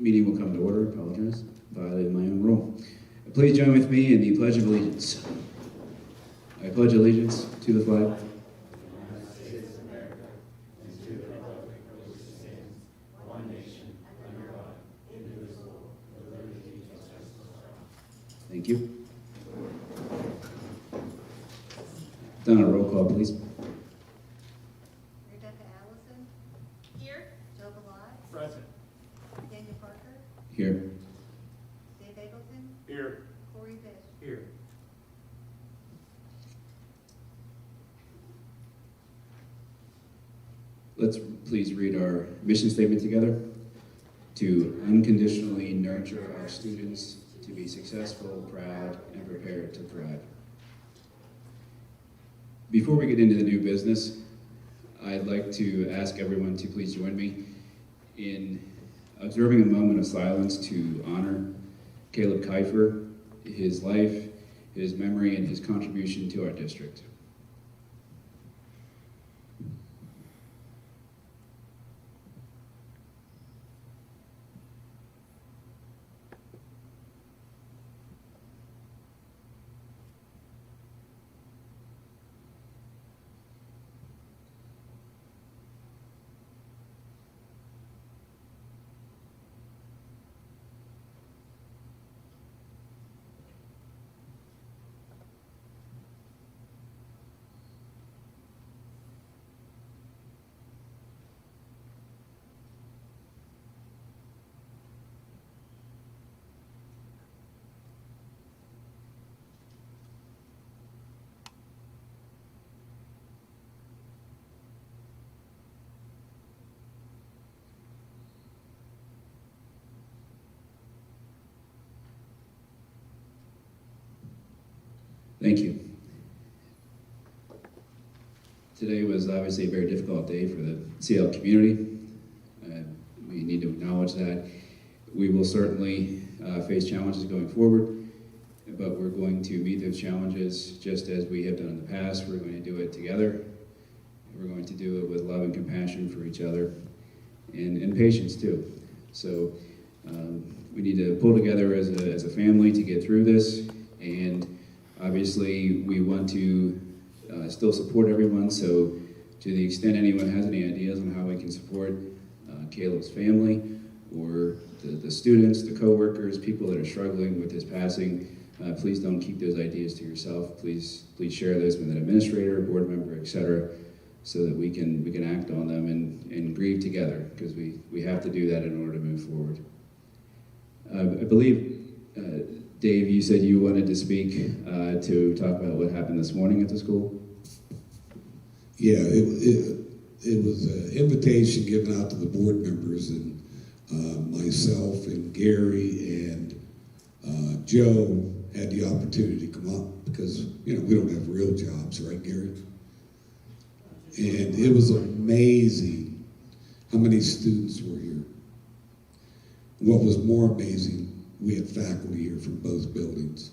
Meeting will come to order. Apologize. Violated my own rule. Please join with me in the Pledge of Allegiance. I pledge allegiance to the flag. Thank you. Donna, roll call, please. Rebecca Allison. Here. Joe Belay. Present. Daniel Parker. Here. Dave Ableton. Here. Corey Fish. Here. Let's please read our mission statement together. To unconditionally nurture our students to be successful, proud, and prepared to thrive. Before we get into the new business, I'd like to ask everyone to please join me in observing a moment of silence to honor Caleb Kiefer, his life, his memory, and his contribution to our district. Thank you. Today was obviously a very difficult day for the CL community. We need to acknowledge that. We will certainly face challenges going forward, but we're going to meet those challenges just as we have done in the past. We're going to do it together. We're going to do it with love and compassion for each other and patience too. So we need to pull together as a family to get through this, and obviously, we want to still support everyone, so to the extent anyone has any ideas on how we can support Caleb's family or the students, the co-workers, people that are struggling with his passing, please don't keep those ideas to yourself. Please share those with an administrator, board member, etc., so that we can act on them and grieve together, because we have to do that in order to move forward. I believe Dave, you said you wanted to speak to talk about what happened this morning at the school? Yeah, it was an invitation given out to the board members, and myself and Gary and Joe had the opportunity to come up because, we don't have real jobs, right, Gary? And it was amazing how many students were here. What was more amazing, we had faculty here from both buildings,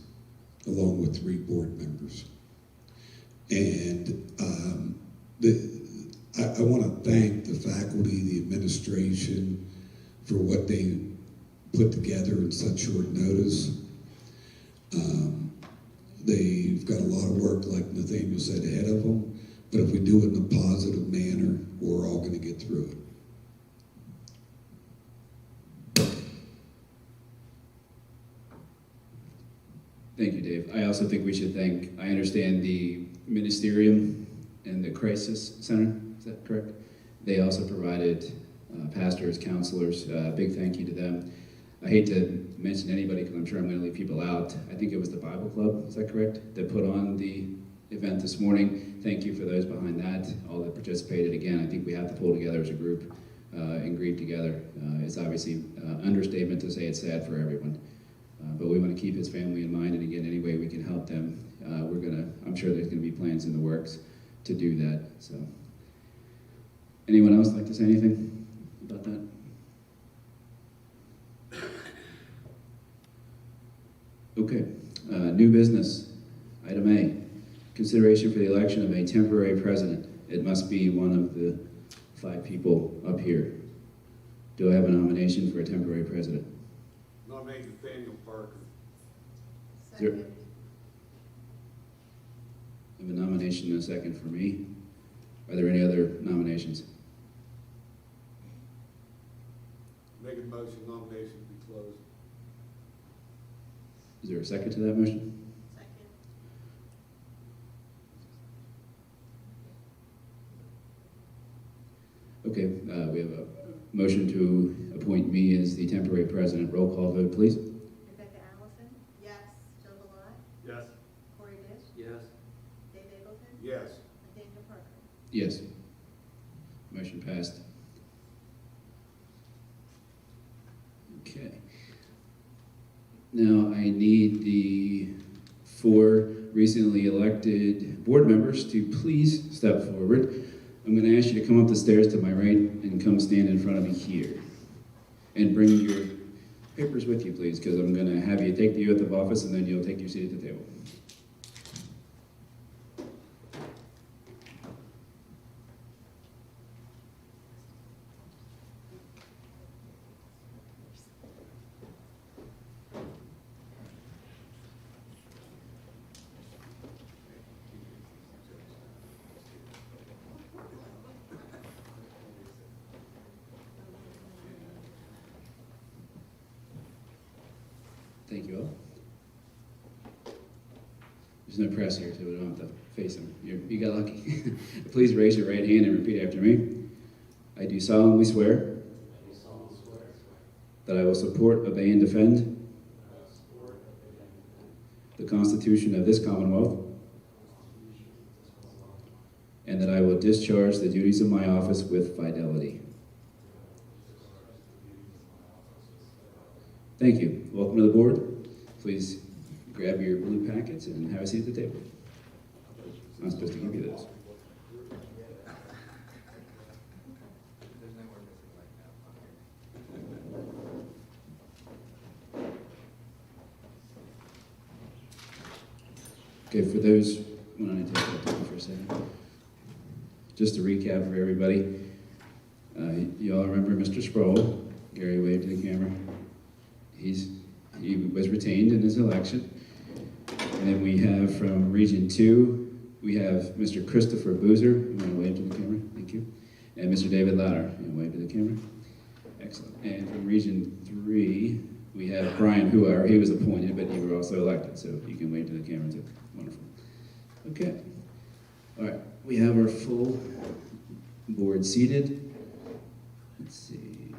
along with 3 board members. And I want to thank the faculty, the administration, for what they put together in such short notice. They've got a lot of work, like Nathaniel said, ahead of them, but if we do it in a positive manner, we're all going to get through it. Thank you, Dave. I also think we should I understand the Ministerium and the Crisis Center, is that correct? They also provided pastors, counselors, big thank you to them. I hate to mention anybody because I'm sure I'm going to leave people out. I think it was the Bible Club, is that correct, that put on the event this morning. Thank you for those behind that, all that participated. Again, I think we have to pull together as a group and grieve together. It's obviously an understatement to say it's sad for everyone. But we want to keep his family in mind, and again, any way we can help them, I'm sure there's going to be plans in the works to do that. So, anyone else like to say anything about that? Okay, new business, item A, consideration for the election of a temporary president. It must be one of the 5 people up here. Do I have a nomination for a temporary president? Nominate Nathaniel Parker. there- Second. I have a nomination and a second for me. Are there any other nominations? Make a motion nomination be closed. Is there a second to that motion? Second. Okay, we have a motion to appoint me as the temporary president. Roll call vote, please. Rebecca Allison? Yes. Joe Belot? Yes. Corey Dish? Yes. Dave Eggleton? Yes. Nathaniel Parker? Yes. Motion passed. Okay. Now I need the 4 recently elected board members to please step forward. I'm going to ask you to come up the stairs to my right and come stand in front of me here. And bring your papers with you, please, because I'm going to have you take the oath of office and then you'll take your seat at the table. Thank you all. There's no press here, so we don't have to face them. You got lucky. Please raise your right hand and repeat after me. I do solemnly swear that I will support, obey, and defend the Constitution of this Commonwealth, and that I will discharge the duties of my office with fidelity. Thank you. Welcome to the board. Please grab your blue packets and have a seat at the table. I'm supposed to give you those. Okay, for those, why don't I take that down for a second? Just to recap for everybody, you all remember Mr. Sproul. Gary waved to the camera. He was retained in his election. And then we have from Region 2, we have Mr. Christopher Boozer. You want to wave to the camera? Thank you. And Mr. David Lauder. You want to wave to the camera? Excellent. And from Region 3, we have Brian Huar. He was appointed, but you were also elected, so you can wave to the camera too. Wonderful. Okay. All right. We have our full board seated. Let's see.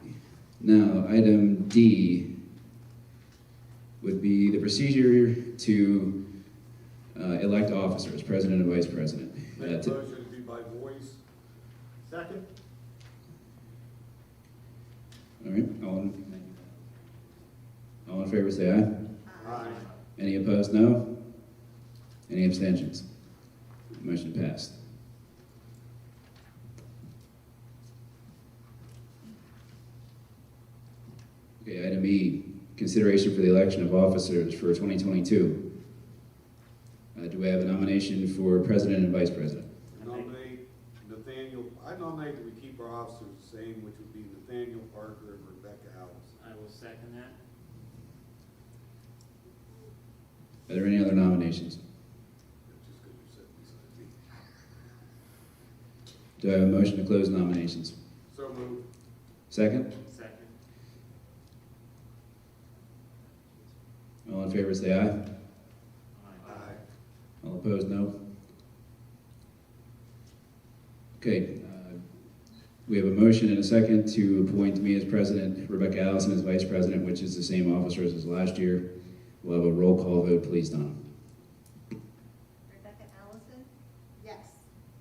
Now, item D would be the procedure to elect officers, president and vice president. Make a motion to be by voice. Second. All right, all in favor say aye. Aye. Any opposed, no? Any abstentions? Motion passed. Okay, item E, consideration for the election of officers for 2022. Do we have a nomination for president and vice president? Nominate Nathaniel, I nominate that we keep our officers the same, which would be Nathaniel Parker and Rebecca Allison. I will second that. Are there any other nominations? Just because you're sitting beside me. Do I have a motion to close nominations? So moved. Second? Second. All in favor say aye. Aye. All opposed, no? Okay, we have a motion and a second to appoint me as president, Rebecca Allison as vice president, which is the same officers as last year. We'll have a roll call vote, please, Donna. Rebecca Allison? Yes.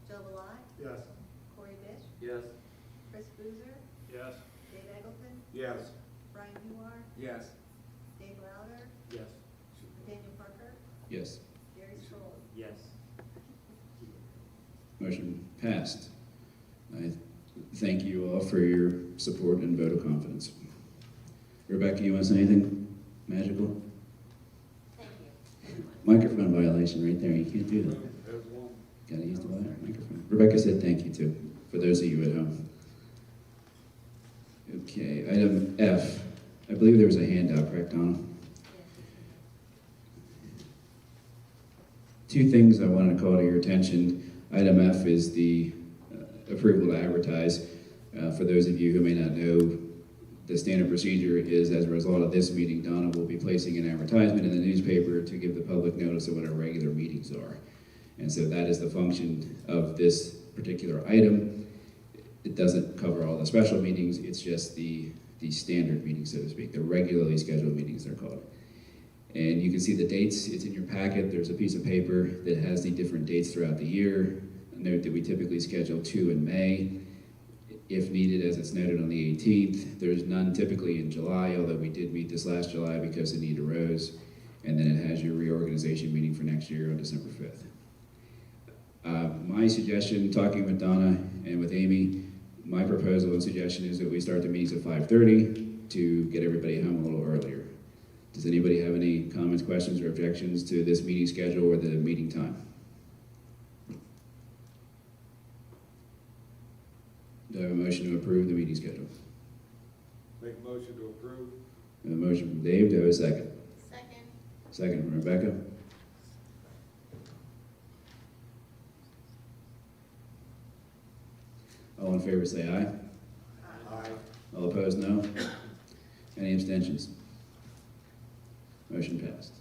Joe Belot? Yes. Corey Dish? Yes. Chris Boozer? Yes. Dave Eggleton? Yes. Brian Huar? Yes. Dave Lauder? Yes. Nathaniel Parker? Yes, Gary Sproul? Yes. motion passed. I thank you all for your support and vote of confidence. Rebecca, you want to say anything magical? Thank you. Microphone violation right there, you can't do that. There's one. Gotta use the microphone. Rebecca said thank you too, for those of you at home. Okay, item F. I believe there was a handout, correct, Donna? Two things I wanted to call to your attention. Item F is the approval to advertise. For those of you who may not know, the standard procedure is, as a result of this meeting, Donna will be placing an advertisement in the newspaper to give the public notice of what our regular meetings are. And so that is the function of this particular item. It doesn't cover all the special meetings, it's just the standard meetings, so to speak, the regularly scheduled meetings they're called. And you can see the dates, it's in your packet. There's a piece of paper that has the different dates throughout the year. Note that we typically schedule 2 in May, if needed, as it's noted on the 18th. There's none typically in July, although we did meet this last July because the need arose. And then it has your reorganization meeting for next year on December 5th. My suggestion, talking with Donna and with Amy, my proposal and suggestion is that we start the meetings at 5:30 to get everybody home a little earlier. Does anybody have any comments, questions, or objections to this meeting schedule or the meeting time? Do I have a motion to approve the meeting schedule? Make a motion to approve. I have a motion from Dave. Do I have a second? Second. Second from Rebecca. All in favor say aye. Aye. All opposed, no. Any abstentions? Motion passed.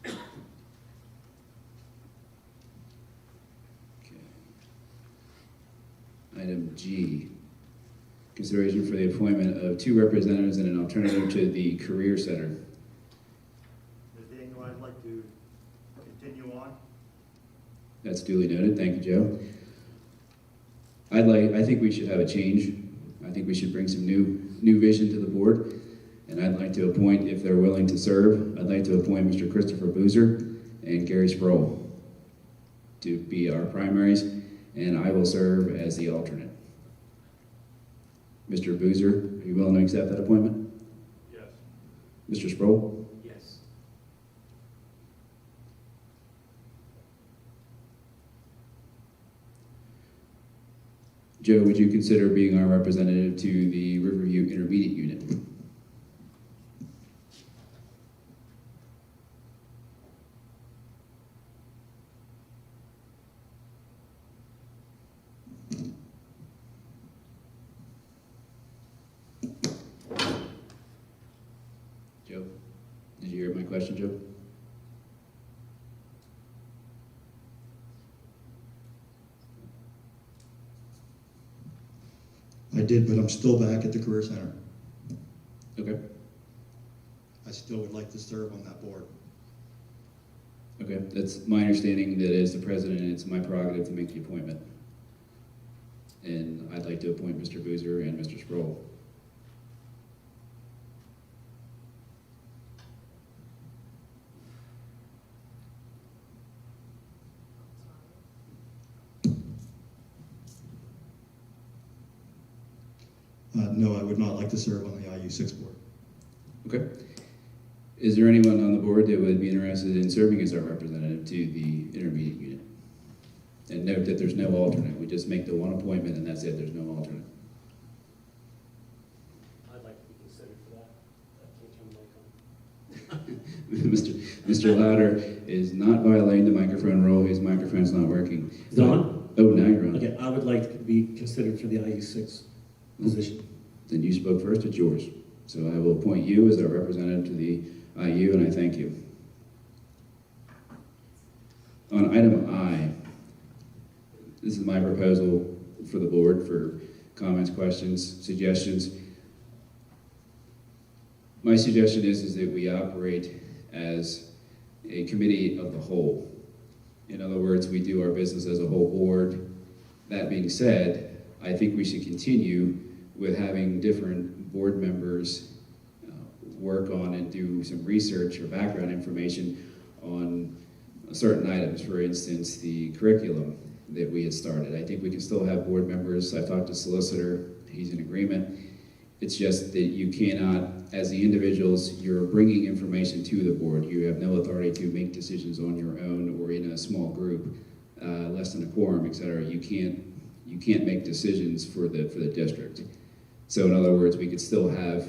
Okay. Item G, consideration for the appointment of 2 representatives and an alternative to the Career Center. Ms. Daniel, I'd like to continue on. That's duly noted. Thank you, Joe. I think we should have a change. I think we should bring some new vision to the board. And I'd like to appoint, if they're willing to serve, I'd like to appoint Mr. Christopher Boozer and Gary Sproul to be our primaries, and I will serve as the alternate. Mr. Boozer, are you willing to accept that appointment? Yes. Mr. Sproul? Yes. Joe, would you consider being our representative to the Riverview Intermediate Unit? Joe, did you hear my question, Joe? I did, but I'm still back at the Career Center. Okay. I still would like to serve on that board. Okay, that's my understanding that as the president, it's my prerogative to make the appointment. And I'd like to appoint Mr. Boozer and Mr. Sproul. No, I would not like to serve on the IU6 board. Okay. Is there anyone on the board that would be interested in serving as our representative to the intermediate unit? And note that there's no alternate. We just make the one appointment and that's it. There's no alternate. I'd like to be considered for that. I can't come Mr. Louder is not violating the microphone rule. His microphone's not working. Is it on? Oh, now you're on. Okay, I would like to be considered for the IU6 position. Then you spoke first. It's yours. So I will appoint you as our representative to the IU, and I thank you. On item I, this is my proposal for the board for comments, questions, suggestions. My suggestion is that we operate as a committee of the whole. In other words, we do our business as a whole board. That being said, I think we should continue with having different board members work on and do some research or background information on certain items. For instance, the curriculum that we had started. I think we can still have board members. I've talked to solicitor, he's in agreement. It's just that you cannot, as the individuals, you're bringing information to the board. You have no authority to make decisions on your own or in a small group, less than a quorum, et cetera. You can't make decisions for the district. So in other words, we could still have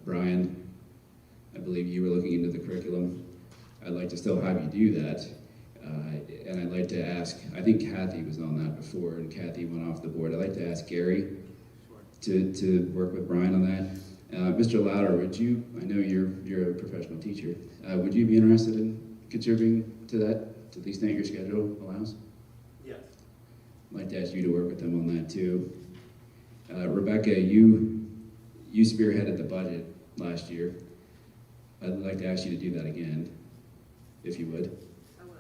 Brian, I believe you were looking into the curriculum. I'd like to still have you do that. And I'd like to ask, I think Kathy was on that before, and Kathy went off the board. I'd like to ask Gary to work with Brian on that. Mr. Louder, would you, I know you're a professional teacher, would you be interested in contributing to that, to the extent your schedule allows? Yes. I'd like to ask you to work with them on that too. Rebecca, you spearheaded the budget last year. I'd like to ask you to do that again, if you would. I will.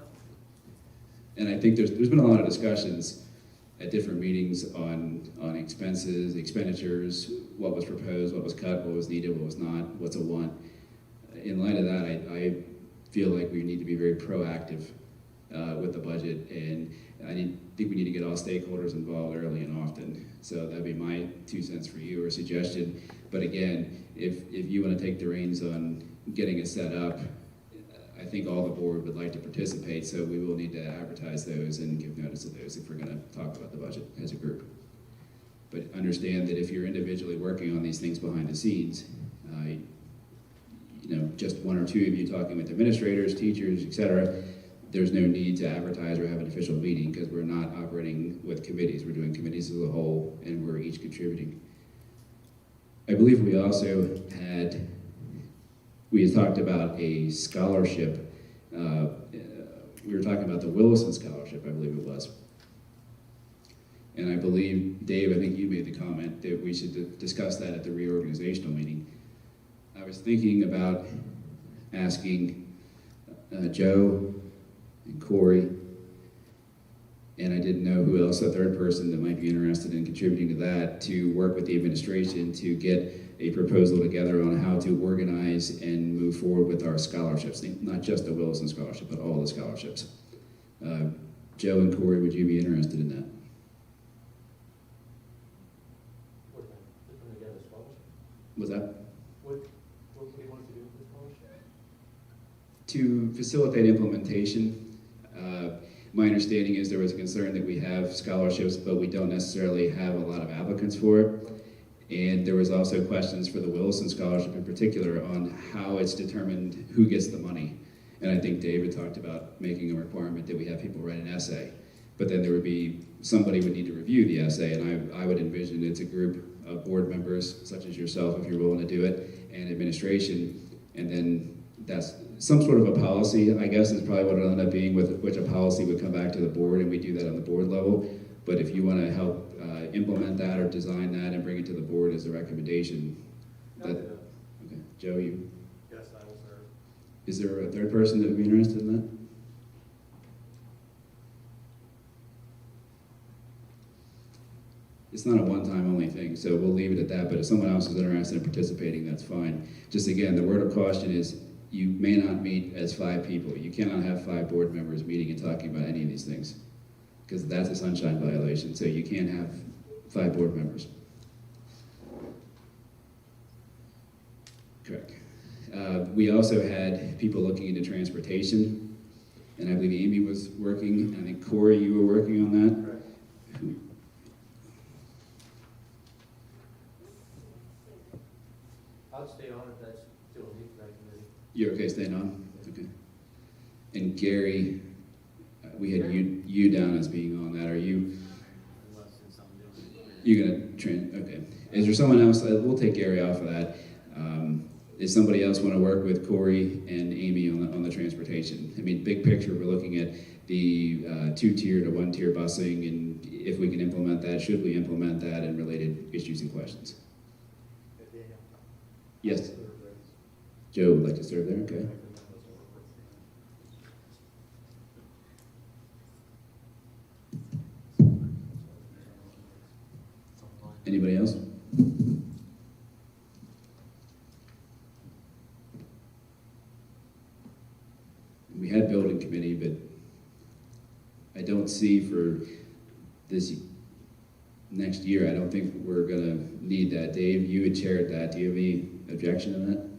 And I think there's been a lot of discussions at different meetings on expenses, expenditures, what was proposed, what was cut, what was needed, what was not, what's a want. In light of that, I feel like we need to be very proactive with the budget, and I think we need to get all stakeholders involved early and often. So that'd be my 2 cents for you, or suggestion. But again, if you want to take the reins on getting it set up, I think all the board would like to participate, so we will need to advertise those and give notice of those if we're going to talk about the budget as a group. But understand that if you're individually working on these things behind the scenes, just 1 or 2 of you talking with administrators, teachers, etc., there's no need to advertise or have an official meeting because we're not operating with committees. We're doing committees as a whole, and we're each contributing. I believe we also had talked about a scholarship. We were talking about the Willison Scholarship, I believe it was. And I believe, Dave, I think you made the comment that we should discuss that at the reorganizational meeting. I was thinking about asking Joe and Corey, and I didn't know who else, a third person that might be interested in contributing to that, to work with the administration to get a proposal together on how to organize and move forward with our scholarships, not just the Willison Scholarship, but all the scholarships. Joe and Corey, would you be interested in that? Putting together a scholarship? Was that? What do you want to do with the scholarship? To facilitate implementation. My understanding is there was a concern that we have scholarships, but we don't necessarily have a lot of applicants for it. And there was also questions for the Willison Scholarship in particular on how it's determined who gets the money. And I think David talked about making a requirement that we have people write an essay. But then there would be, somebody would need to review the essay, and I would envision it's a group of board members, such as yourself, if you're willing to do it, and administration, and then that's some sort of a policy, I guess, is probably what it'll end up being, with which a policy would come back to the board, and we do that on the board level. But if you want to help implement that or design that and bring it to the board as a recommendation, that, okay. Joe, you? Yes, I will serve. Is there a third person that would be interested in that? It's not a one-time only thing, so we'll leave it at that, but if someone else is interested in participating, that's fine. Just again, the word of caution is you may not meet as 5 people. You cannot have 5 board members meeting and talking about any of these things, because that's a sunshine violation, so you can't have 5 board members. Correct. We also had people looking into transportation, and I believe Amy was working, I think Corey, you were working on that. Correct. I'll stay on if that's still a need for that committee. You're okay staying on? Okay. And Gary, we had you down as being on that. Are you? You're gonna okay. Is there someone else? We'll take Gary off of that. Does somebody else want to work with Corey and Amy on the transportation? I mean, big picture, we're looking at the 2-tier to 1-tier busing, and if we can implement that, should we implement that, and related issues and questions. Yes. Joe would like to serve there. Okay. Anybody else? We had building committee, but I don't see for this next year. I don't think we're gonna need that. Dave, you had chaired that. Do you have any objection to that?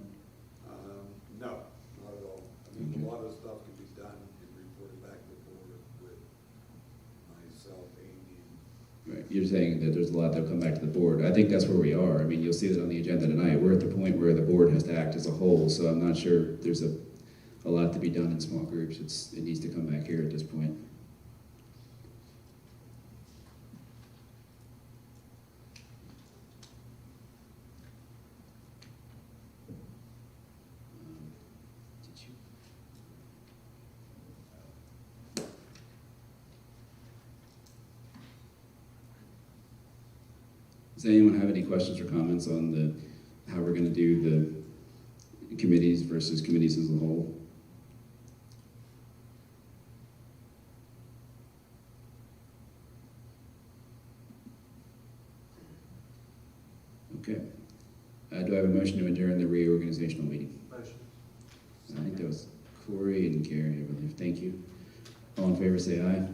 No, not at all. I mean, a lot of stuff can be done and reported back to the board with myself, Amy, Right. You're saying that there's a lot that'll come back to the board. I think that's where we are. I mean, you'll see that on the agenda tonight. We're at the point where the board has to act as a whole, so I'm not sure there's a lot to be done in small groups. It needs to come back here at this point. Did you? Does anyone have any questions or comments on how we're going to do the committees versus committees as a whole? Okay. Do I have a motion to adjourn the reorganizational meeting? Motion. I think that was Corey and Gary, I believe. Thank you. All in favor, say aye.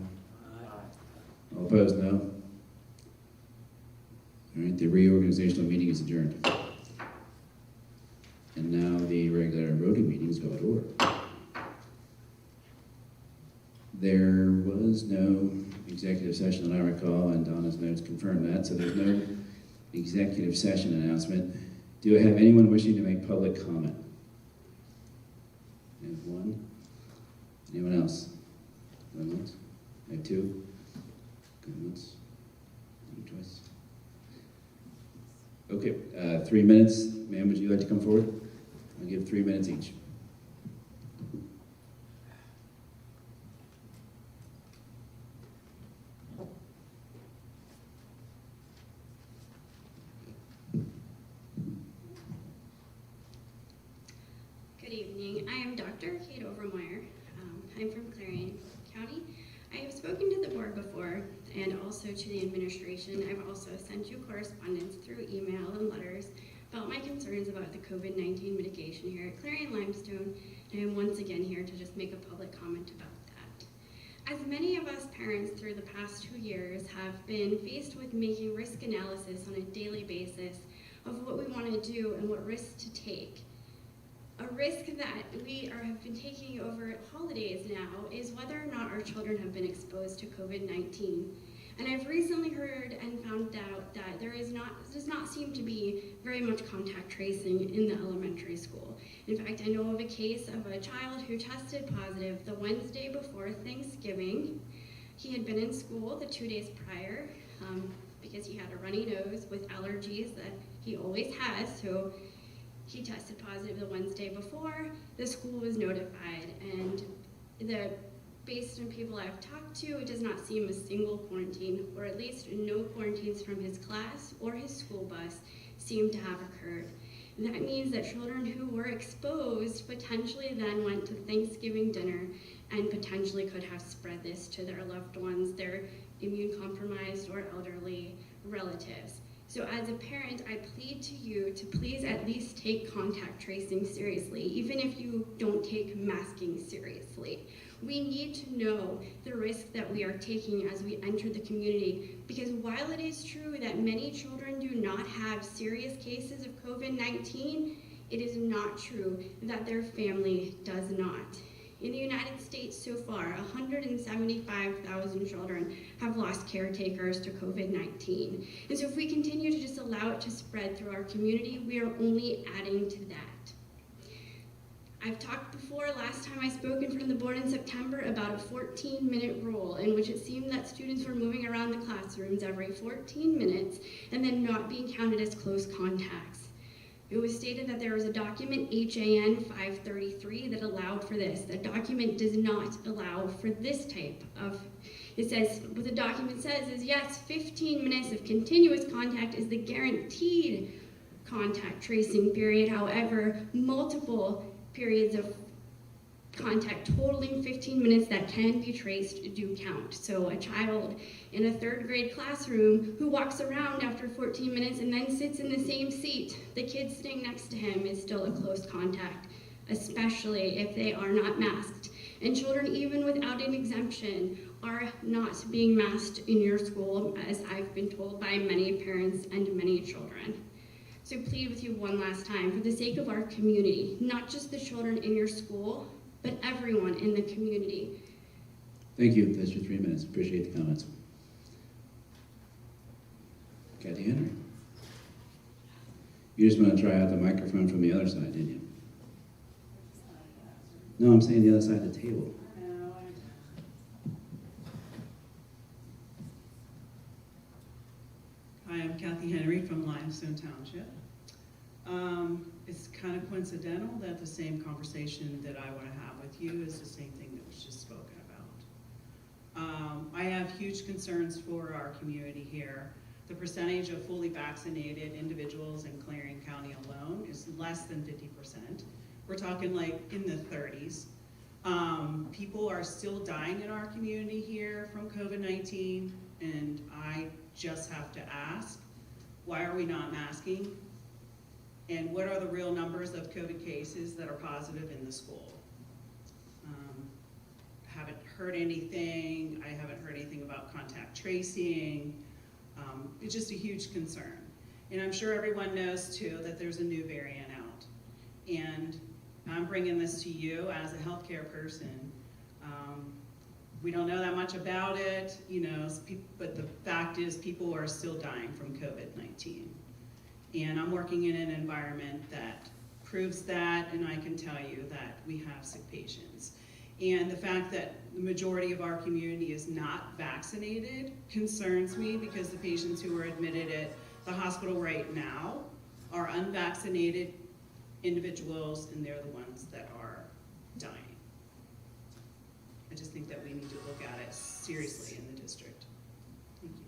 All opposed, no? All right, the reorganizational meeting is adjourned. And now the regular voting meeting is called to order. There was no executive session that I recall, and Donna's notes confirm that, so there's no executive session announcement. Do I have anyone wishing to make public comment? I have one. Anyone else? Going once? I have two. Going once. Going twice. Okay, 3 minutes. Ma'am, would you like to come forward? I'll give 3 minutes each. Good evening. I am Dr. Kate Overmeyer. I'm from Clarion County. I have spoken to the board before and also to the administration. I've also sent you correspondence through email and letters about my concerns about the COVID-19 mitigation here at Clarion Limestone, and I'm once again here to just make a public comment about that. As many of us parents through the past 2 years have been faced with making risk analysis on a daily basis of what we want to do and what risks to take. A risk that we have been taking over holidays now is whether or not our children have been exposed to COVID-19. And I've recently heard and found out that does not seem to be very much contact tracing in the elementary school. In fact, I know of a case of a child who tested positive the Wednesday before Thanksgiving. He had been in school the 2 days prior because he had a runny nose with allergies that he always has, so he tested positive the Wednesday before. The school was notified, and based on people I've talked to, it does not seem a single quarantine, or at least no quarantines from his class or his school bus seem to have occurred. And that means that children who were exposed potentially then went to Thanksgiving dinner and potentially could have spread this to their loved ones, their immune compromised or elderly relatives. So as a parent, I plead to you to please at least take contact tracing seriously, even if you don't take masking seriously. We need to know the risk that we are taking as we enter the community, because while it is true that many children do not have serious cases of COVID-19, it is not true that their family does not. In the United States so far, 175,000 children have lost caretakers to COVID-19. And so if we continue to just allow it to spread through our community, we are only adding to that. I've talked before, last time I spoke in front of the board in September, about a 14-minute rule in which it seemed that students were moving around the classrooms every 14 minutes and then not being counted as close contacts. It was stated that there was a document, HAN 533, that allowed for this. The document does not allow for this type of, it says, what the document says is, yes, 15 minutes of continuous contact is the guaranteed contact tracing period. However, multiple periods of contact totaling 15 minutes that can be traced do count. So a child in a 3rd grade classroom who walks around after 14 minutes and then sits in the same seat, the kid sitting next to him is still a close contact, especially if they are not masked. And children, even without an exemption, are not being masked in your school, as I've been told by many parents and many children. So plead with you one last time, for the sake of our community, not just the children in your school, but everyone in the community. Thank you. That's your 3 minutes. Appreciate the comments. Kathy Henry. You just want to try out the microphone from the other side, didn't you? No, I'm saying the other side of the table. Hi, I'm Kathy Henry from Limestone Township. It's kind of coincidental that the same conversation that I want to have with you is the same thing that was just spoken about. I have huge concerns for our community here. The percentage of fully vaccinated individuals in Clarion County alone is less than 50%. We're talking like in the 30s. People are still dying in our community here from COVID-19, and I just have to ask, why are we not masking? And what are the real numbers of COVID cases that are positive in the school? Haven't heard anything. I haven't heard anything about contact tracing. It's just a huge concern. And I'm sure everyone knows too that there's a new variant out. And I'm bringing this to you as a healthcare person. We don't know that much about it, you know, but the fact is people are still dying from COVID-19. And I'm working in an environment that proves that, and I can tell you that we have sick patients. And the fact that the majority of our community is not vaccinated concerns me, because the patients who are admitted at the hospital right now are unvaccinated individuals, and they're the ones that are dying. I just think that we need to look at it seriously in the district. Thank you.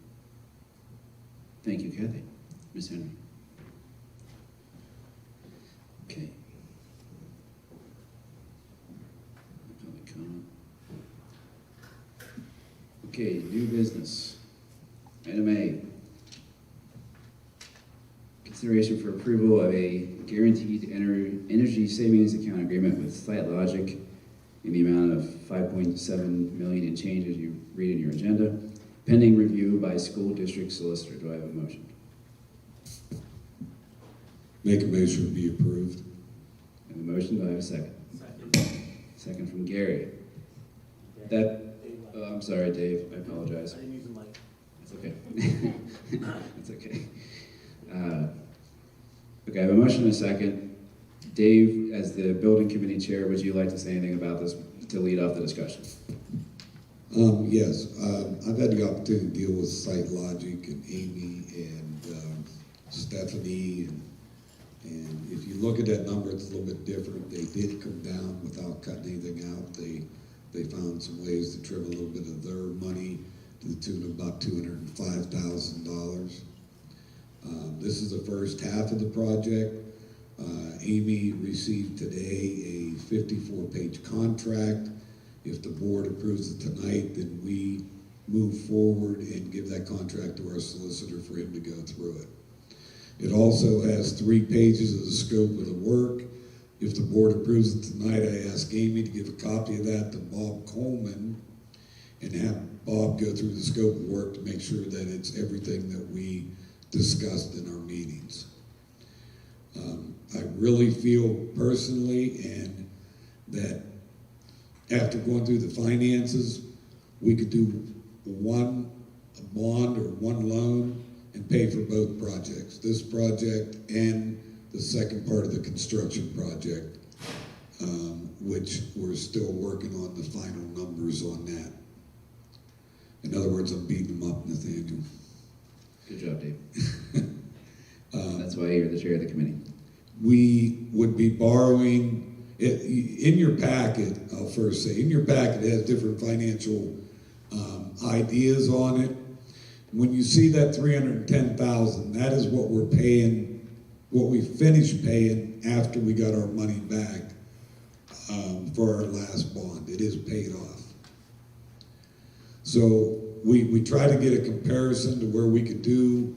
Thank you, Kathy. Ms. Henry. Okay. Public comment. Okay, new business. Item A. Consideration for approval of a guaranteed energy savings account agreement with SiteLogic in the amount of $5.7 million in change, as you read in your agenda, pending review by school district solicitor. Do I have a motion? Make a motion to be approved. I have a motion. Do I have a second? Second from Gary. I'm sorry, Dave. I apologize. I didn't use the mic. That's okay. That's okay. Okay, I have a motion and a second. Dave, as the building committee chair, would you like to say anything about this to lead off the discussion? Yes, I've had the opportunity to deal with SiteLogic and Amy and Stephanie, and if you look at that number, it's a little bit different. They did come down without cutting anything out. They found some ways to trim a little bit of their money to the tune of about $205,000. This is the first half of the project. Amy received today a 54-page contract. If the board approves it tonight, then we move forward and give that contract to our solicitor for him to go through it. It also has 3 pages of the scope of the work. If the board approves it tonight, I ask Amy to give a copy of that to Bob Coleman and have Bob go through the scope of work to make sure that it's everything that we discussed in our meetings. I really feel personally and that after going through the finances, we could do one bond or one loan and pay for both projects, this project and the second part of the construction project, which we're still working on the final numbers on that. In other words, I'm beating them up, Nathaniel. Good job, Dave. That's why you're the chair of the committee. We would be borrowing, in your packet, I'll first say, in your packet it has different financial ideas on it. When you see that $310,000, that is what we're paying, what we finished paying after we got our money back for our last bond. It is paid off. So we try to get a comparison to where we could do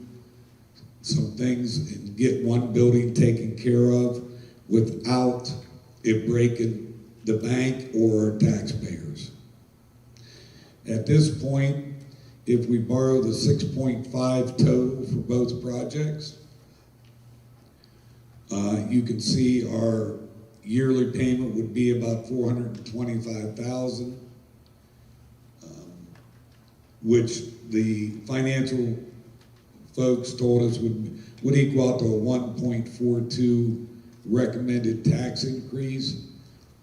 some things and get one building taken care of without it breaking the bank or our taxpayers. At this point, if we borrow the 6.5 total for both projects, you can see our yearly payment would be about $425,000, which the financial folks told us would equal out to a 1.42 recommended tax increase.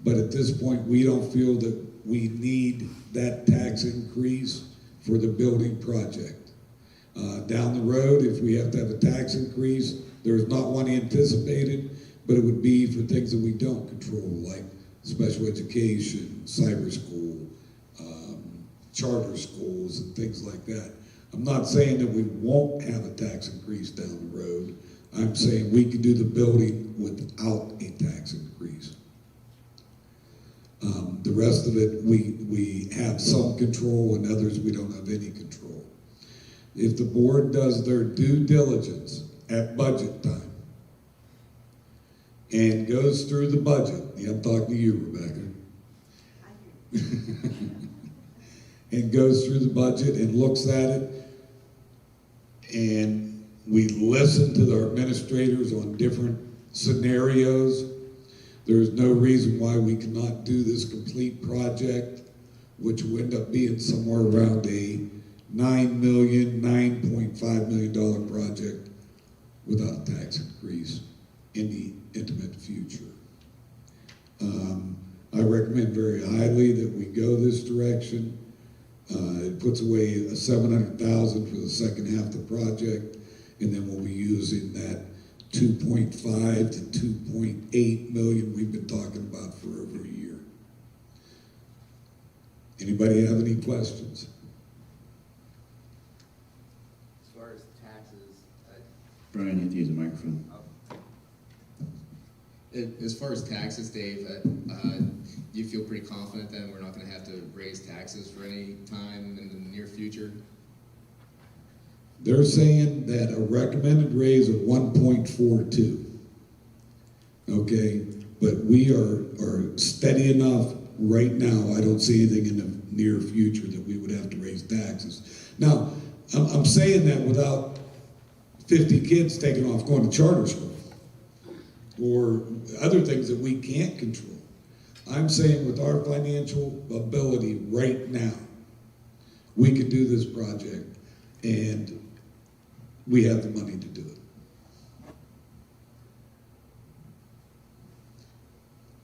But at this point, we don't feel that we need that tax increase for the building project. Down the road, if we have to have a tax increase, there's not one anticipated, but it would be for things that we don't control, like special education, cyber school, charter schools, and things like that. I'm not saying that we won't have a tax increase down the road. I'm saying we can do the building without a tax increase. The rest of it, we have some control, and others we don't have any control. If the board does their due diligence at budget time and goes through the budget, yeah, I'm talking to you, Rebecca, and goes through the budget and looks at it, and we listen to our administrators on different scenarios, there's no reason why we cannot do this complete project, which will end up being somewhere around a $9.5 million project without a tax increase in the intimate future. I recommend very highly that we go this direction. It puts away a $700,000 for the second half of the project, and then we'll be using that 2.5 to 2.8 million we've been talking about for over a year. Anybody have any questions? As far as taxes, Brian, you have to use a microphone. as far as taxes, Dave, you feel pretty confident then we're not going to have to raise taxes for any time in the near future? They're saying that a recommended raise of 1.42. Okay, but we are steady enough right now. I don't see anything in the near future that we would have to raise taxes. Now, I'm saying that without 50 kids taking off going to charter school or other things that we can't control. I'm saying with our financial ability right now, we can do this project, and we have the money to do it.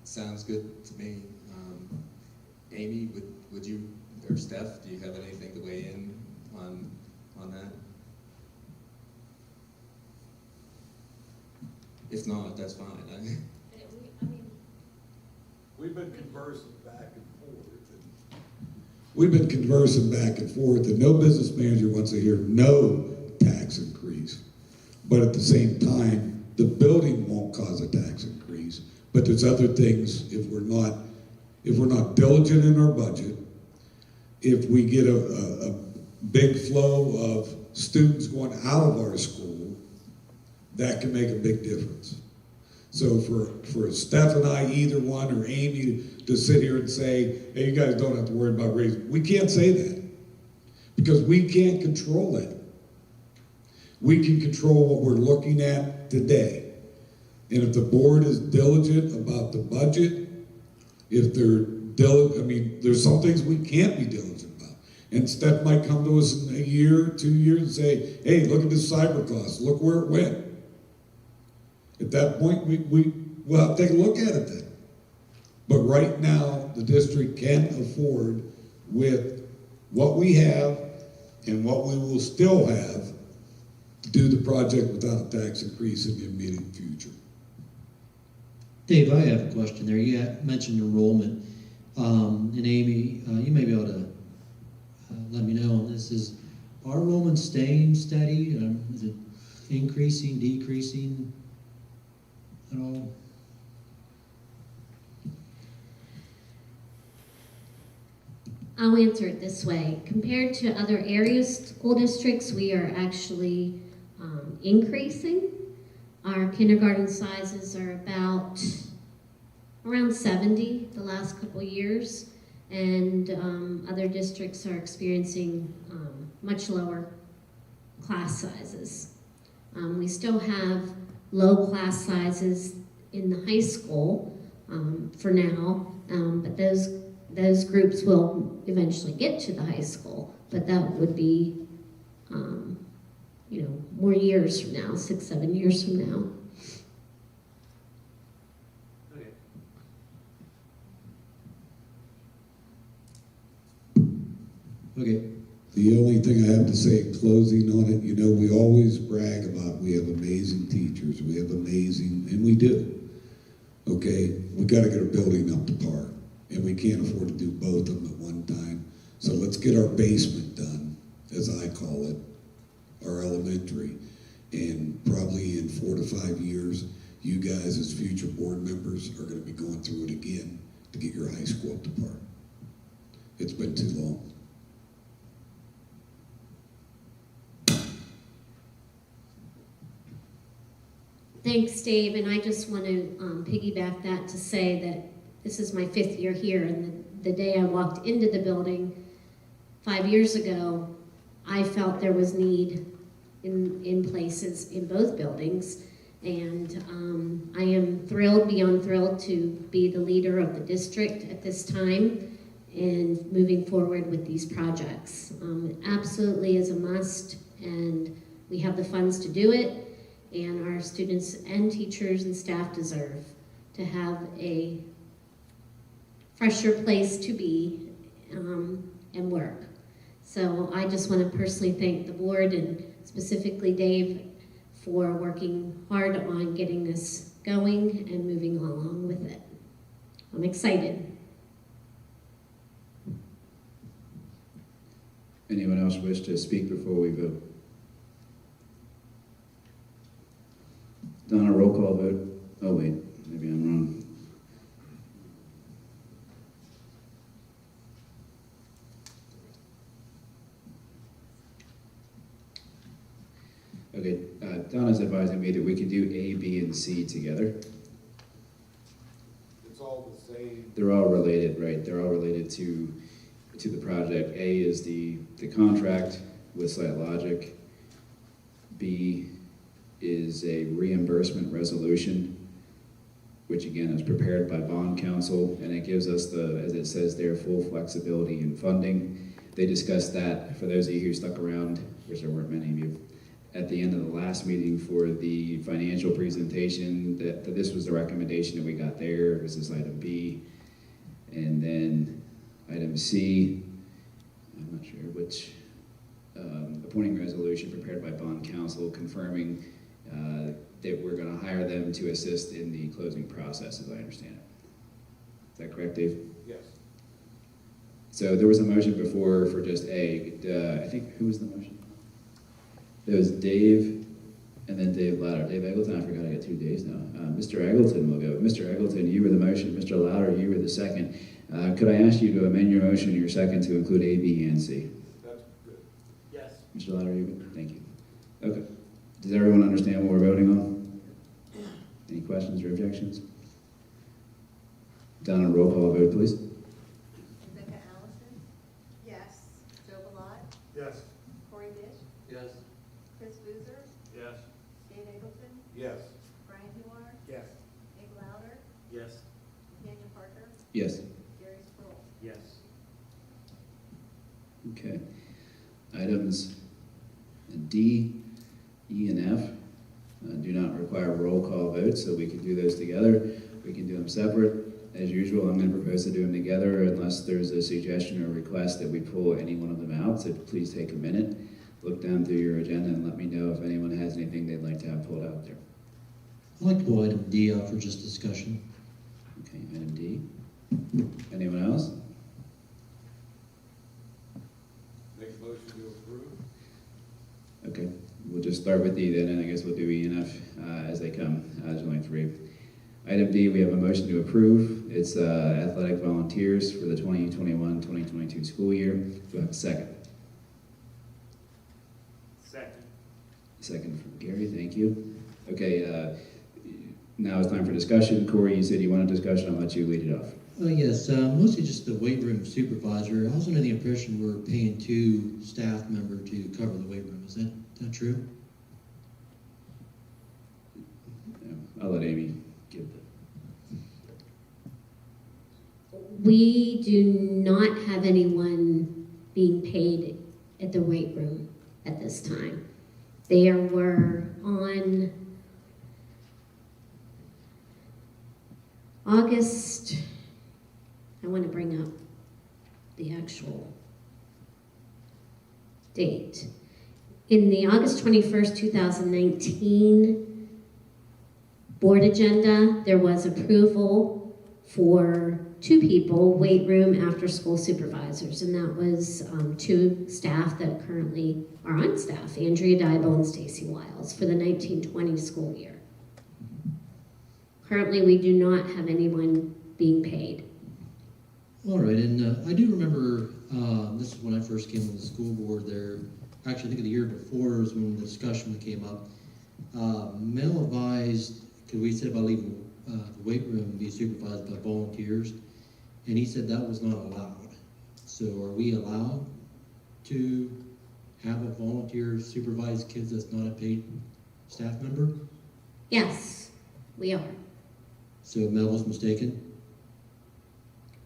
Sounds good to me. Amy, would you, or Steph, do you have anything to weigh in on that? If not, that's fine. We've been conversing back and forth. We've been conversing back and forth, and no business manager wants to hear no tax increase. But at the same time, the building won't cause a tax increase. But there's other things, if we're not diligent in our budget, if we get a big flow of students going out of our school, that can make a big difference. So for Steph and I, either one, or Amy, to sit here and say, hey, you guys don't have to worry about raising, we can't say that, because we can't control it. We can control what we're looking at today. And if the board is diligent about the budget, if they're diligent, I mean, there's some things we can't be diligent about. And Steph might come to us in a year, 2 years, and say, hey, look at this cyber cost, look where it went. At that point, we'll have to take a look at it then. But right now, the district can afford, with what we have and what we will still have, to do the project without a tax increase in the immediate future. Dave, I have a question there. You mentioned enrollment. And Amy, you may be able to let me know on this. Is our enrollment staying steady? Is it increasing, decreasing at all? I'll answer it this way. Compared to other areas, school districts, we are actually increasing. Our kindergarten sizes are about around 70 the last couple years, and other districts are experiencing much lower class sizes. We still have low class sizes in the high school for now, but those groups will eventually get to the high school, but that would be more years from now, 6-7 years from now. Okay. Okay, The only thing I have to say in closing on it, we always brag about we have amazing teachers, we have amazing, and we do. Okay, we gotta get our building up to par, and we can't afford to do both of them at one time. So let's get our basement done, as I call it, our elementary. And probably in 4 to 5 years, you guys as future board members are gonna be going through it again to get your high school up to par. It's been too long. Thanks, Dave, and I just want to piggyback that to say that this is my 5th year here, and the day I walked into the building 5 years ago, I felt there was need in places in both buildings, and I am thrilled, beyond thrilled, to be the leader of the district at this time and moving forward with these projects. It absolutely is a must, and we have the funds to do it. And our students and teachers and staff deserve to have a fresher place to be and work. So I just want to personally thank the board and specifically Dave for working hard on getting this going and moving along with it. I'm excited. Anyone else wish to speak before we vote? Donna, roll call vote. Oh wait, maybe I'm wrong. Okay, Donna's advising me that we can do A, B, and C together. It's all the same. They're all related, right? They're all related to the project. A is the contract with Site Logic. B is a reimbursement resolution, which again is prepared by bond counsel, and it gives us as it says there, full flexibility in funding. They discussed that, for those of you who stuck around, which there weren't many of you, at the end of the last meeting for the financial presentation, that this was the recommendation that we got there. This is item B. And then item C, I'm not sure which, appointing resolution prepared by bond counsel confirming that we're going to hire them to assist in the closing process, as I understand it. Is that correct, Dave? Yes. So there was a motion before for just A. I think, who was the motion? It was Dave and then Dave Louder. Dave Eggleton, I forgot I got 2 days now. Mr. Eggleton will go. Mr. Eggleton, you were the motion. Mr. Louder, you were the second. Could I ask you to amend your motion and your second to include A, B, and C? That's good. Yes. Mr. Louder, you good? Thank you. Okay. Does everyone understand what we're voting on? Any questions or objections? Donna, roll call vote, please. Rebecca Allison? Yes. Joe Balot? Yes. Corey Dish? Yes. Chris Boozer? Yes. Dave Eggleton? Yes. Brian Huar? Yes. Nick Louder? Yes. Daniel Parker? Yes. Gary Sproul? Yes. Okay. Items D, E, and F do not require roll call votes, so we can do those together. We can do them separate. As usual, I'm going to propose to do them together unless there's a suggestion or request that we pull any one of them out, so please take a minute, look down through your agenda and let me know if anyone has anything they'd like to have pulled out there. I'd like to pull item D out for just discussion. Okay, item D. Anyone else? Make a motion to approve? Okay, we'll just start with D then, and I guess we'll do E and F as they come. There's only 3. Item D, we have a motion to approve. It's athletic volunteers for the 2021-2022 school year. Do I have a second? Second. Second from Gary, thank you. Okay, now it's time for discussion. Corey, you said you wanted discussion. I'll let you lead it off. Yes, mostly just the weight room supervisor. I was under the impression we're paying 2 staff member to cover the weight room. Is that true? Yeah, I'll let Amy give the. We do not have anyone being paid at the weight room at this time. There were on August, I want to bring up the actual date. In the August 21st, 2019 board agenda, there was approval for 2 people, weight room after school supervisors, and that was 2 staff that currently are on staff, Andrea Dybel and Stacy Wiles, for the 1920 school year. Currently, we do not have anyone being paid. All right, and I do remember, this is when I first came on the school board there, actually I think of the year before is when the discussion came up. Mel advised, because we said about leaving the weight room and be supervised by volunteers, and he said that was not allowed. So are we allowed to have a volunteer supervise kids that's not a paid staff member? Yes, we are. So Mel was mistaken?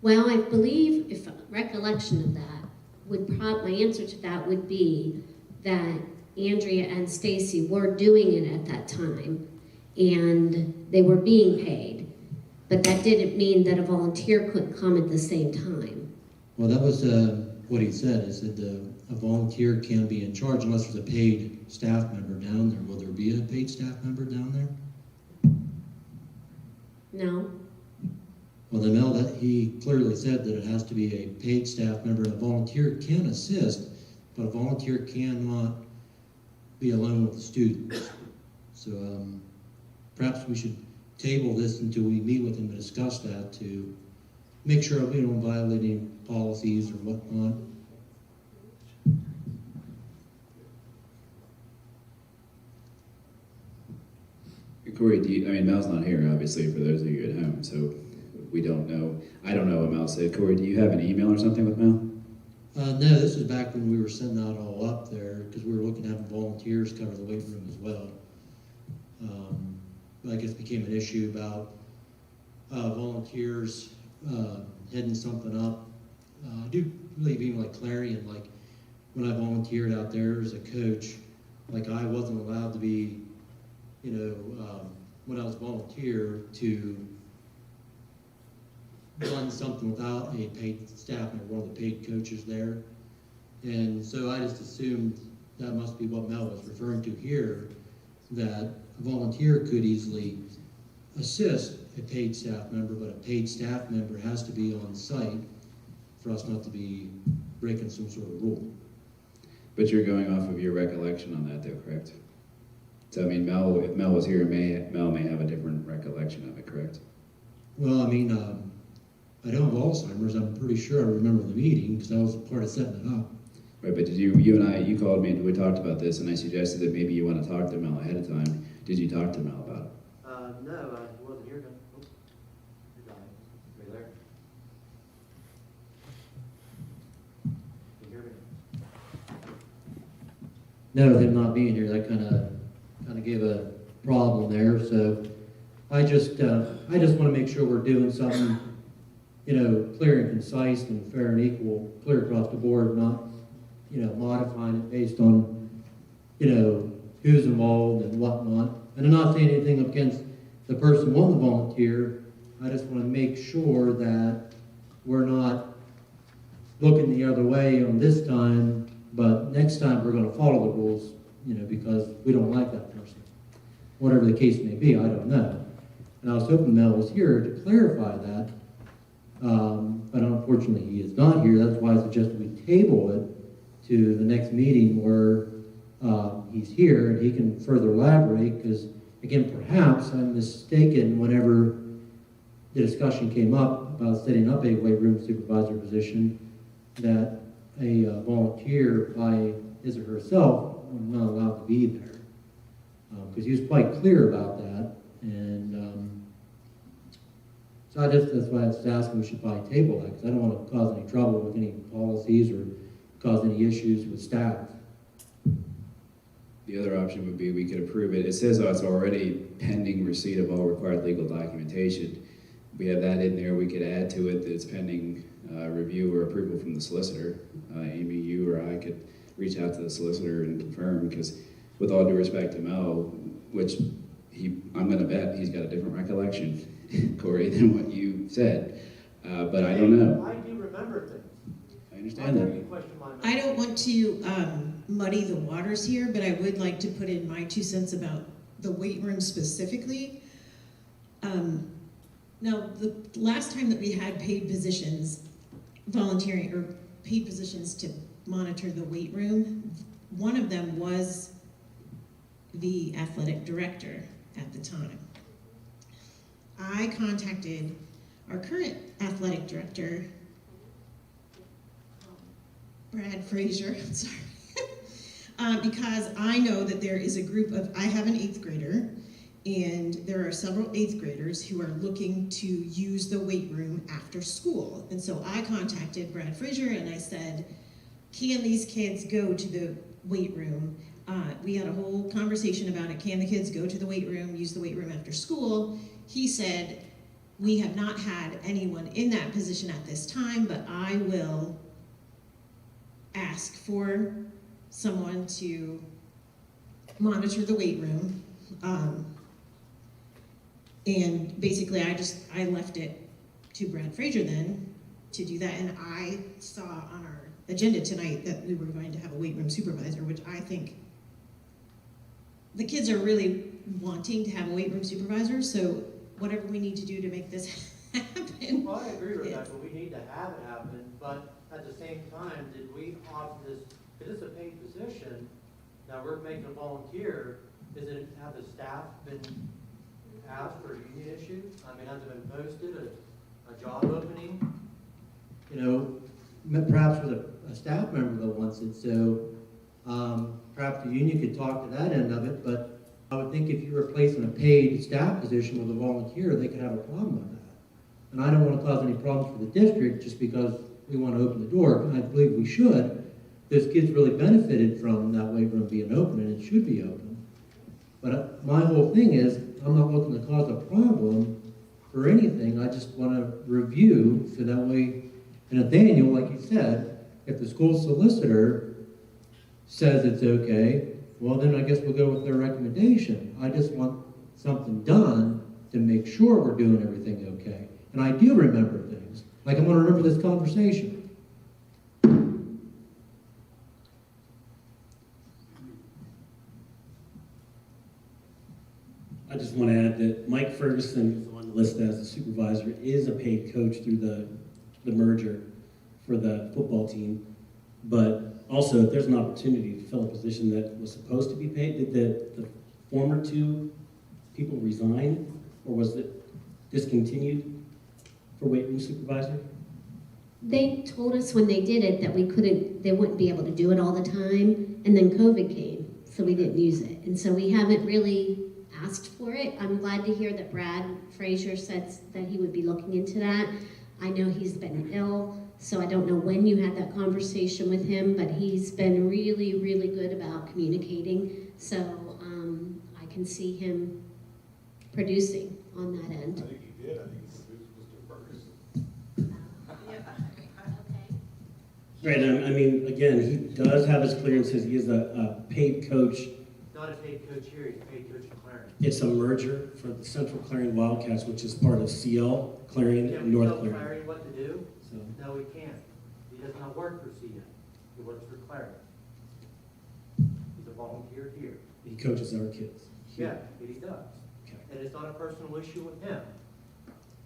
Well, I believe, if recollection of that, my answer to that would be that Andrea and Stacy were doing it at that time, and they were being paid. But that didn't mean that a volunteer couldn't come at the same time. Well, that was what he said. He said a volunteer can be in charge unless there's a paid staff member down there. Will there be a paid staff member down there? No? Well, then Mel, that he clearly said that it has to be a paid staff member, and a volunteer can assist, but a volunteer cannot be alone with the students. So perhaps we should table this until we meet with him to discuss that, to make sure we don't violate any policies or whatnot. Corey, Mel's not here, obviously, for those of you at home, so we don't know. I don't know what Mel said. Corey, do you have an email or something with Mel? No, this was back when we were sending that all up there, because we were looking at having volunteers cover the weight room as well. I guess it became an issue about volunteers heading something up. I do believe even like Clarion, like when I volunteered out there as a coach, like I wasn't allowed to be, when I was a volunteer, to run something without a paid staff member, one of the paid coaches there. And so I just assumed that must be what Mel was referring to here, that a volunteer could easily assist a paid staff member, but a paid staff member has to be on site for us not to be breaking some sort of rule. But you're going off of your recollection on that, though, correct? So, if Mel was here, Mel may have a different recollection of it, correct? Well, I don't have Alzheimer's. I'm pretty sure I remember the meeting because I was part of setting it up. Right, but you you called me and we talked about this, and I suggested that maybe you want to talk to Mel ahead of time. Did you talk to Mel about it? No, he wasn't here. Oh, you're dying. Are you there? Can you hear me? No, with him not being here, that kind of gave a problem there. So I just want to make sure we're doing something, clear and concise and fair and equal, clear across the board, not, modifying it based on, who's involved and whatnot. And I'm not saying anything against the person who wanted to volunteer. I just want to make sure that we're not looking the other way on this time, but next time we're going to follow the rules, because we don't like that person. Whatever the case may be, I don't know. And I was hoping Mel was here to clarify that, but unfortunately he is not here. That's why I suggested we table it to the next meeting where he's here and he can further elaborate, because again, perhaps I'm mistaken whenever the discussion came up about setting up a weight room supervisor position, that a volunteer by his or herself was not allowed to be there. Because he was quite clear about that. And so So that's why I was asking, we should probably table that, because I don't want to cause any trouble with any policies or cause any issues with staff. The other option would be we could approve it. It says it's already pending receipt of all required legal documentation. We have that in there. We could add to it that it's pending review or approval from the solicitor. Amy, you or I could reach out to the solicitor and confirm, because with all due respect to Mel, which I'm going to bet he's got a different recollection, Corey, than what you said. But I don't know. I do remember things. I understand that. You question my memory. I don't want to muddy the waters here, but I would like to put in my 2 cents about the weight room specifically. Now, the last time that we had paid positions, volunteering, or paid positions to monitor the weight room, one of them was the athletic director at the time. I contacted our current athletic director, Brad Frazier, sorry, because I know that there is a group of, I have an 8th grader, and there are several 8th graders who are looking to use the weight room after school. And so I contacted Brad Frazier and I said, can these kids go to the weight room? We had a whole conversation about it. Can the kids go to the weight room, use the weight room after school? He said, we have not had anyone in that position at this time, but I will ask for someone to monitor the weight room. And basically I left it to Brad Frazier then to do that. And I saw on our agenda tonight that we were going to have a weight room supervisor, which I think the kids are really wanting to have a weight room supervisor. So whatever we need to do to make this happen. Well, I agree with that, but we need to have it happen. But at the same time, did we opt this, it is a paid position, now we're making a volunteer, have the staff been asked for a union issue? I mean, has it been posted, a job opening? You know, perhaps with a staff member that wants it, so perhaps the union could talk to that end of it, but I would think if you're replacing a paid staff position with a volunteer, they could have a problem with that. And I don't want to cause any problems for the district just because we want to open the door, and I believe we should. Those kids really benefited from that weight room being open, and it should be open. But my whole thing is, I'm not looking to cause a problem for anything. I just want to review so that way, and Nathaniel, like you said, if the school solicitor says it's okay, well then I guess we'll go with their recommendation. I just want something done to make sure we're doing everything okay. And I do remember things. Like I'm going to remember this conversation. I just want to add that Mike Ferguson, who's on the list as the supervisor, is a paid coach through the merger for the football team. But also, if there's an opportunity to fill a position that was supposed to be paid, did the former 2 people resign, or was it discontinued for weight room supervisor? They told us when they did it that they wouldn't be able to do it all the time, and then COVID came, so we didn't use it. And so we haven't really asked for it. I'm glad to hear that Brad Frazier said that he would be looking into that. I know he's been ill, so I don't know when you had that conversation with him, but he's been really, really good about communicating. So I can see him producing on that end. I think he did. I think he produced Mr. Ferguson. Right, I mean, again, he does have his clearances. He is a paid coach. Not a paid coach here, he's a paid coach in Clarion. It's a merger for the Central Clarion Wildcats, which is part of CL, Clarion, Can and we North tell Clarion. Clarion what to do? So, No, we can't. He does not work for CN. He works for Clarion. He's a volunteer here. he coaches our kids. Yeah, he does. Okay. And it's not a personal issue with him.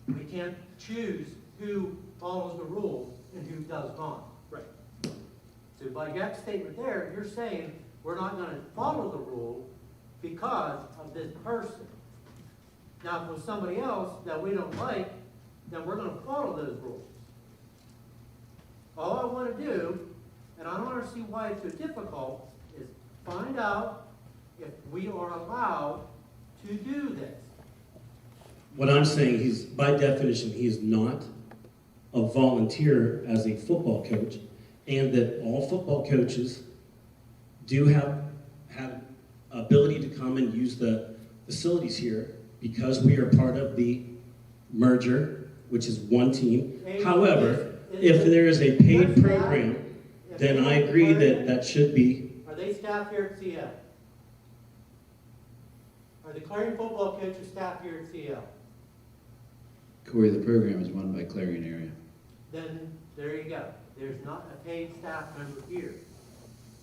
We can't choose who follows the rules and who does not. Right. So by that statement there, you're saying we're not going to follow the rule because of this person. Now, if it was somebody else that we don't like, then we're going to follow those rules. All I want to do, and I don't understand why it's so difficult, is find out if we are allowed to do this. what I'm saying, he's, by definition, he is not a volunteer as a football coach, and that all football coaches do have ability to come and use the facilities here because we are part of the merger, which is one team. However, if there is a paid program, then I agree that that should be. Are they staff here at CL? Are the Clarion football coaches staff here at CL? Corey, the program is run by Clarion area. Then there you go. There's not a paid staff member here.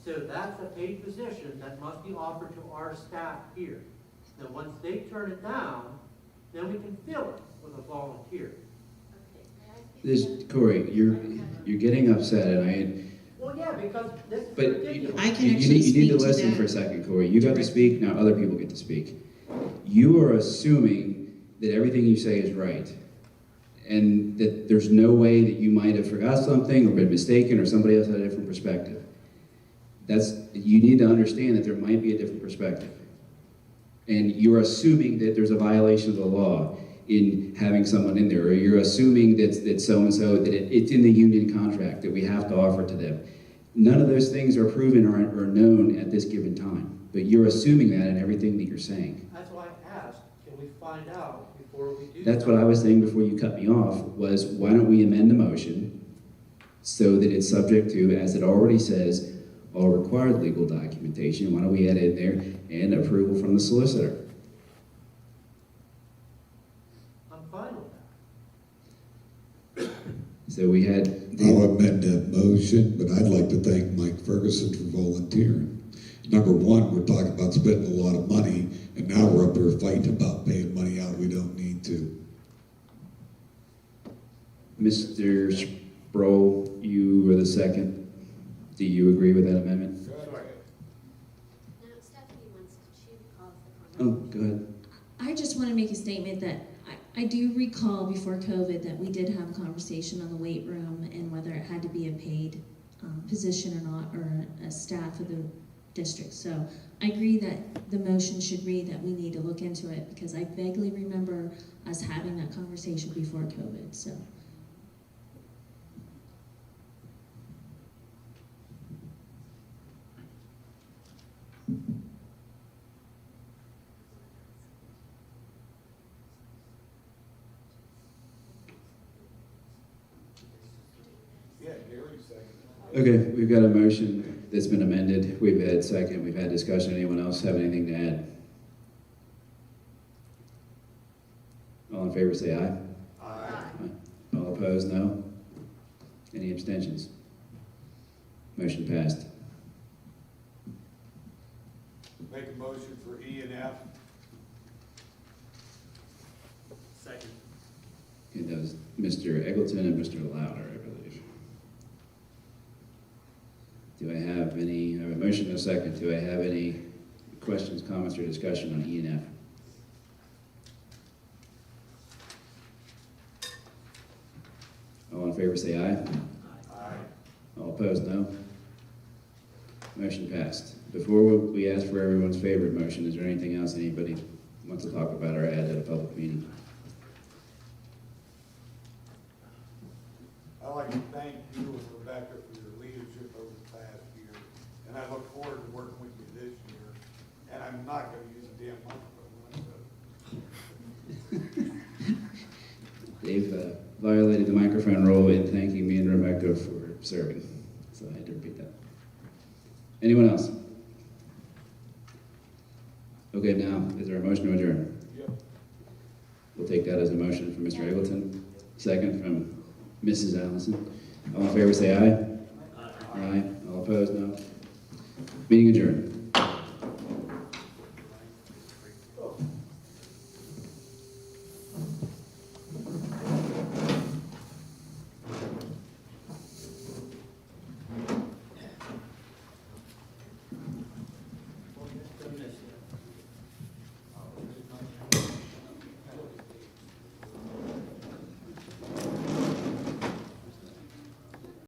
So that's a paid position that must be offered to our staff here. Now, once they turn it down, then we can fill it with a volunteer. Corey, you're getting upset, and Well, yeah, because this is but ridiculous. I can you actually need to speak to listen that. for a second, Corey. You got to speak, now other people get to speak. You are assuming that everything you say is right, and that there's no way that you might have forgot something or been mistaken or somebody else had a different perspective. You need to understand that there might be a different perspective. And you're assuming that there's a violation of the law in having someone in there, or you're assuming that so-and-so, that it's in the union contract that we have to offer to them. None of those things are proven or known at this given time, but you're assuming that in everything that you're saying. That's why I asked, can we find out before we do That's what I was saying before you cut me off, was why don't we amend the motion so that it's subject to, as it already says, all required legal documentation. Why don't we add in there and approval from the solicitor? I'm fine with that. So we had I'll amend that motion, but I'd like to thank Mike Ferguson for volunteering. Number one, we're talking about spending a lot of money, and now we're up there fighting about paying money out we don't need to. Mr. Sproul, you were the second. Do you agree with that amendment? No, Stephanie wants to, she calls the Oh, comment. go ahead. I just want to make a statement that I do recall before COVID that we did have a conversation on the weight room and whether it had to be a paid position or not, or a staff of the district. So I agree that the motion should read that we need to look into it, because I vaguely remember us having that conversation before COVID. So. Yeah, Gary second. Okay, we've got a motion that's been amended. We've had second, we've had discussion. Anyone else have anything to add? All in favor say aye. Aye. All opposed, no? Any abstentions? Motion passed. Make a motion for E and F. Second. Okay, that was Mr. Eggleton and Mr. Louder, I believe. Do I have a motion and a second. Do I have any questions, comments, or discussion on E and F? All in favor say aye. Aye. All opposed, no? Motion passed. Before we ask for everyone's favorite motion, is there anything else anybody wants to talk about or add at a public meeting? I'd like to thank you and Rebecca for your leadership over the past year, and I look forward to working with you this year. And I'm not gonna use a damn microphone, They've violated the microphone rule in thanking me and Rebecca for serving, so I had to repeat that. Anyone else? Okay, now, is there a motion to adjourn? Yep. We'll take that as a motion from Mr. Eggleton, second from Mrs. Allison. All in favor say aye. Aye. All opposed, no. Meeting adjourned.